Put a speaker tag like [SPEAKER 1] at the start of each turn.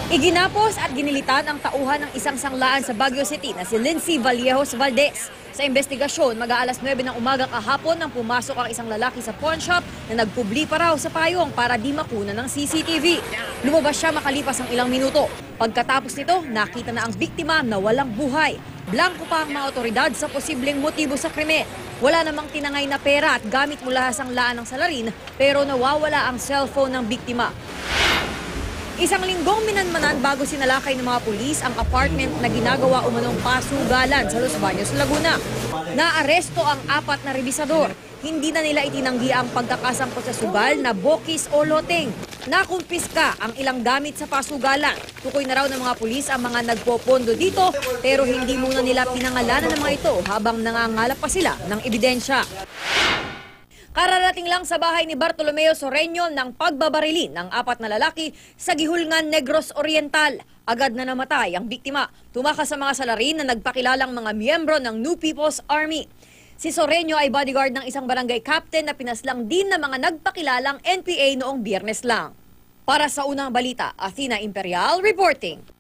[SPEAKER 1] Iginapos at ginilitan ang tauhan ng isang sanglaan sa Baguio City na si Lindsay Vallejos Valdez. Sa investigasyon, mag-aalas 9 ng umaga kahapon nang pumasok ang isang lalaki sa pawn shop na nagpubli pa raw sa payong para di makuna ng CCTV. Lumabas siya makalipas ang ilang minuto. Pagkatapos nito, nakita na ang biktima na walang buhay. Blanco pa ang mga otoridad sa posibleng motibo sa krimen. Wala namang tinangay na pera at gamit mula sa sanglaan ng salarin pero nawawala ang cellphone ng biktima. Isang linggong minanmanan bago sinalakay ng mga pulis ang apartment na ginagawa umanong pasugalan sa Los Baños, Laguna. Naaresto ang 4 na rebisador. Hindi na nila itinanggi ang pagkakasangkot sa sugal na bokis o loteng. Nakumpiska ang ilang gamit sa pasugalan. Tukoy na raw ng mga pulis ang mga nagpopondo dito pero hindi muna nila pinangalanan ng mga ito habang nangangalap pa sila ng ebidensya. Kararating lang sa bahay ni Bartolomeo Soreño ng pagbabarilin ng 4 na lalaki sa Gihulngan, Negros Oriental. Agad na namatay ang biktima. Tumakas sa mga salarin na nagpakilalang mga miyembro ng New People's Army. Si Soreño ay bodyguard ng isang barangay captain na pinaslang din ng mga nagpakilalang NPA noong Biyernes lang. Para sa unang balita, Athena Imperial reporting.